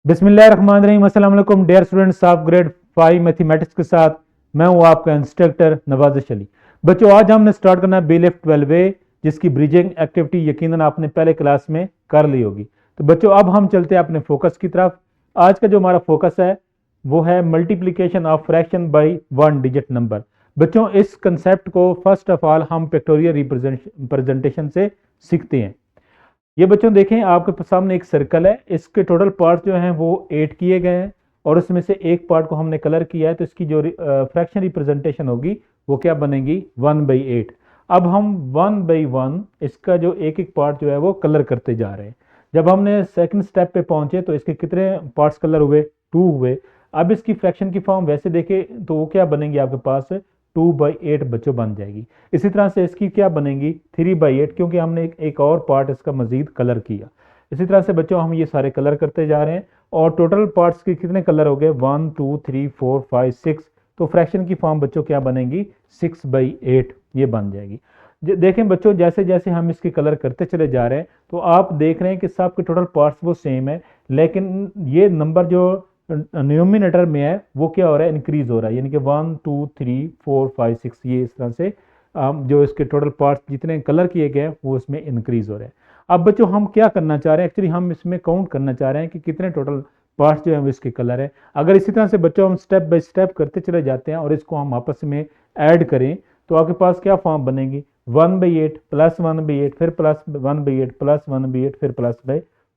बिस्मिल्लाहिर्रहमानिर्रहीम। अस्सलाम वालेकुम dear students of grade 5 mathematics के साथ मैं हूं आपका इंस्ट्रक्टर नवाजिश अली। बच्चों आज हमने स्टार्ट करना है बी लिफ्ट 12A, जिसकी ब्रिजिंग एक्टिविटी यकीनन आपने पहले क्लास में कर ली होगी। तो बच्चों अब हम चलते हैं अपने फोकस की तरफ। आज का जो हमारा फोकस है वो है multiplication of fraction by one digit number. बच्चों इस कंसेप्ट को फर्स्ट ऑफ ऑल हम पिक्टोरियल रिप्रेजेंटेशन से सीखते हैं। ये बच्चों देखें आपके सामने एक सर्कल है, इसके टोटल पार्ट जो हैं वो 8 किए गए हैं और उसमें से एक पार्ट को हमने कलर किया है, तो इसकी जो फ्रैक्शन रिप्रेजेंटेशन होगी वो क्या बनेगी 1/8। अब हम 1/1 इसका जो एक एक पार्ट जो है वो कलर करते जा रहे हैं। जब हमने सेकंड स्टेप पे पहुंचे तो इसके कितने पार्ट्स कलर हुए 2 हुए। अब इसकी फ्रैक्शन की फॉर्म वैसे देखें तो वो क्या बनेगी आपके पास 2/8 बच्चों बन जाएगी। इसी तरह से इसकी क्या बनेगी 3/8, क्योंकि हमने एक और पार्ट इसका मजीद कलर किया। इसी तरह से बच्चों हम ये सारे कलर करते जा रहे हैं और टोटल पार्ट्स के कितने कलर हो गए 1 2 3 4 5 6। तो फ्रैक्शन की फॉर्म बच्चों क्या बनेगी 6/8 ये बन जाएगी। देखें बच्चों जैसे जैसे हम इसके कलर करते चले जा रहे हैं तो आप देख रहे हैं कि सबके टोटल पार्ट्स वो सेम है, लेकिन ये नंबर जो न्यूमिनेटर में है वो क्या हो रहा है इंक्रीज हो रहा है, यानी कि 1 2 3 4 5 6 ये इस तरह से जो इसके टोटल पार्ट्स जितने कलर किए गए हैं वो इसमें इंक्रीज हो रहे हैं। अब बच्चों हम क्या करना चाह रहे हैं, एक्चुअली हम इसमें काउंट करना चाह रहे हैं कि कितने टोटल पार्ट्स जो है वो इसके कलर है। अगर इसी तरह से बच्चों हम स्टेप बाय स्टेप करते चले जाते हैं और इसको हम आपस में ऐड करें तो आपके पास क्या फॉर्म बनेगी 1/8 प्लस 1/8 फिर प्लस 1/8 प्लस 1/8 फिर प्लस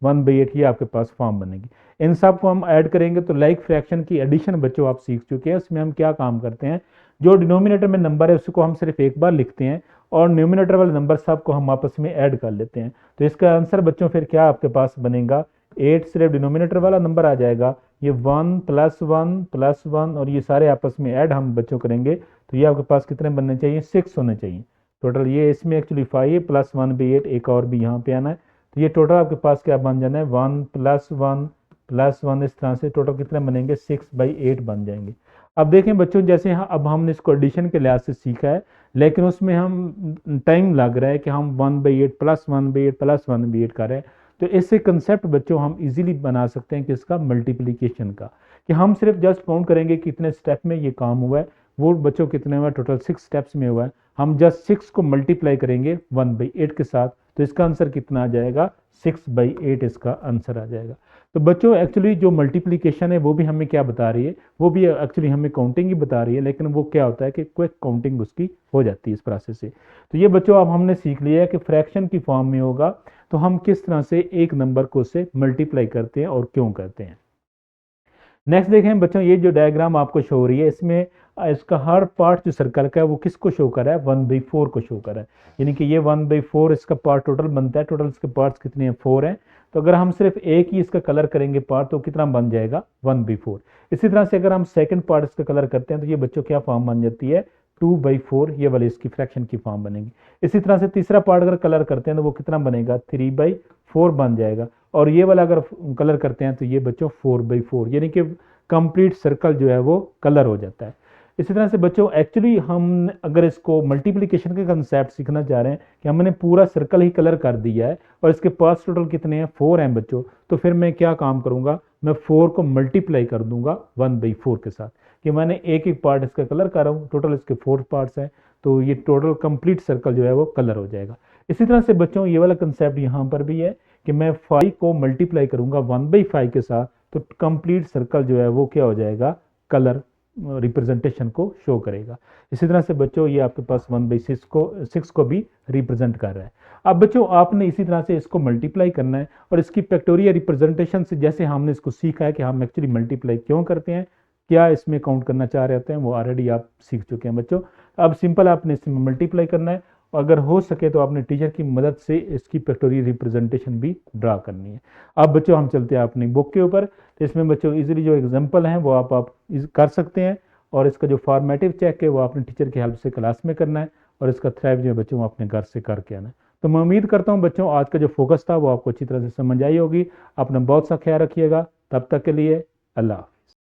1/8 ये आपके पास फॉर्म बनेगी। इन सब को हम ऐड करेंगे तो लाइक फ्रैक्शन की एडिशन बच्चों आप सीख चुके हैं। उसमें हम क्या काम करते हैं, जो डिनोमिनेटर में नंबर है उसको हम सिर्फ एक बार लिखते हैं और न्यूमिनेटर वाले नंबर सब को हम आपस में ऐड कर लेते हैं। तो इसका आंसर बच्चों फिर क्या आपके पास बनेगा 8 सिर्फ डिनोमिनेटर वाला नंबर आ जाएगा, ये 1 + 1 और ये सारे आपस में ऐड हम बच्चों करेंगे तो ये आपके पास कितने बनने चाहिए 6 होने चाहिए टोटल। ये इसमें एक्चुअली 5 + 1/8 एक और भी यहाँ पे आना है, तो ये टोटल आपके पास क्या बन जाना है 1 + 1 + 1 इस तरह से टोटल कितने बनेंगे 6/8 बन जाएंगे। अब देखें बच्चों जैसे अब हमने इसको एडिशन के लिहाज से सीखा है, लेकिन उसमें हम टाइम लग रहा है कि हम 1/8 + 1/8 + 1/8 कर रहे हैं। तो इससे कंसेप्ट बच्चों हम इजीली बना सकते हैं कि इसका मल्टीप्लिकेशन का, कि हम सिर्फ जस्ट काउंट करेंगे कितने स्टेप में ये काम हुआ है, वो बच्चों कितने हुआ टोटल 6 स्टेप्स में हुआ है। हम जस्ट 6 को मल्टीप्लाई करेंगे 1/8 के साथ तो इसका आंसर कितना आ जाएगा 6/8 इसका आंसर आ जाएगा। तो बच्चों एक्चुअली जो मल्टीप्लिकेशन है वो भी हमें क्या बता रही है, वो भी एक्चुअली हमें काउंटिंग ही बता रही है, लेकिन वो क्या होता है कि क्विक काउंटिंग उसकी हो जाती है इस प्रोसेस से। तो ये बच्चों अब हमने सीख लिया है कि फ्रैक्शन की फॉर्म में होगा तो हम किस तरह से एक नंबर को उससे मल्टीप्लाई करते हैं और क्यों करते हैं। नेक्स्ट देखें बच्चों ये जो डायग्राम आपको शो हो रही है इसमें इसका हर पार्ट जो सर्कल का है वो किसको शो कर रहा है 1/4 को शो कर रहा है, यानी कि ये 1/4 इसका पार्ट टोटल बनता है। टोटल इसके पार्ट्स कितने हैं 4 हैं, तो अगर हम सिर्फ एक ही इसका कलर करेंगे पार्ट तो कितना बन जाएगा 1/4। इसी तरह से अगर हम सेकंड पार्ट इसका कलर करते हैं तो ये बच्चों क्या फॉर्म बन जाती है 2/4, ये वाली इसकी फ्रैक्शन की फॉर्म बनेगी। इसी तरह से तीसरा पार्ट अगर कलर करते हैं तो वो कितना बनेगा 3/4 बन जाएगा, और ये वाला अगर कलर करते हैं तो ये बच्चों 4/4, यानी कि कंप्लीट सर्कल जो है वो कलर हो जाता है। इसी तरह से बच्चों एक्चुअली हम अगर इसको मल्टीप्लिकेशन के कंसेप्ट सीखना चाह रहे हैं कि हमने पूरा सर्कल ही कलर कर दिया है और इसके पास टोटल कितने हैं 4 हैं बच्चों, तो फिर मैं क्या काम करूंगा मैं 4 को मल्टीप्लाई कर दूंगा 1/4 के साथ, कि मैंने एक एक पार्ट इसका कलर कर रहा हूँ, टोटल इसके 4 पार्ट्स हैं तो ये टोटल कंप्लीट सर्कल जो है वो कलर हो जाएगा। इसी तरह से बच्चों ये वाला कंसेप्ट यहाँ पर भी है कि मैं 5 को मल्टीप्लाई करूंगा 1/5 के साथ तो कंप्लीट सर्कल जो है वो क्या हो जाएगा कलर रिप्रेजेंटेशन को शो करेगा। इसी तरह से बच्चों ये आपके पास 1/6 को भी रिप्रेजेंट कर रहा है। अब बच्चों आपने इसी तरह से इसको मल्टीप्लाई करना है और इसकी फैक्टोरियल रिप्रेजेंटेशन से जैसे हमने इसको सीखा है कि हम एक्चुअली मल्टीप्लाई क्यों करते हैं, क्या इसमें काउंट करना चाह रहे होते हैं, वो ऑलरेडी आप सीख चुके हैं बच्चों। अब सिंपल आपने इसमें मल्टीप्लाई करना है, अगर हो सके तो आपने टीचर की मदद से इसकी फैक्टोरियल रिप्रेजेंटेशन भी ड्रा करनी है। अब बच्चों हम चलते हैं अपनी बुक के ऊपर, तो इसमें बच्चों इजीली जो एग्जांपल हैं वो आप कर सकते हैं और इसका जो फॉर्मेटिव चेक है वो आपने टीचर की हेल्प से क्लास में करना है और इसका थ्राइव जो है बच्चों वो अपने घर से करके आना है। तो मैं उम्मीद करता हूँ बच्चों आज का जो फोकस था वो आपको अच्छी तरह से समझ आई होगी। अपना बहुत सा ख्याल रखिएगा, तब तक के लिए अल्लाह।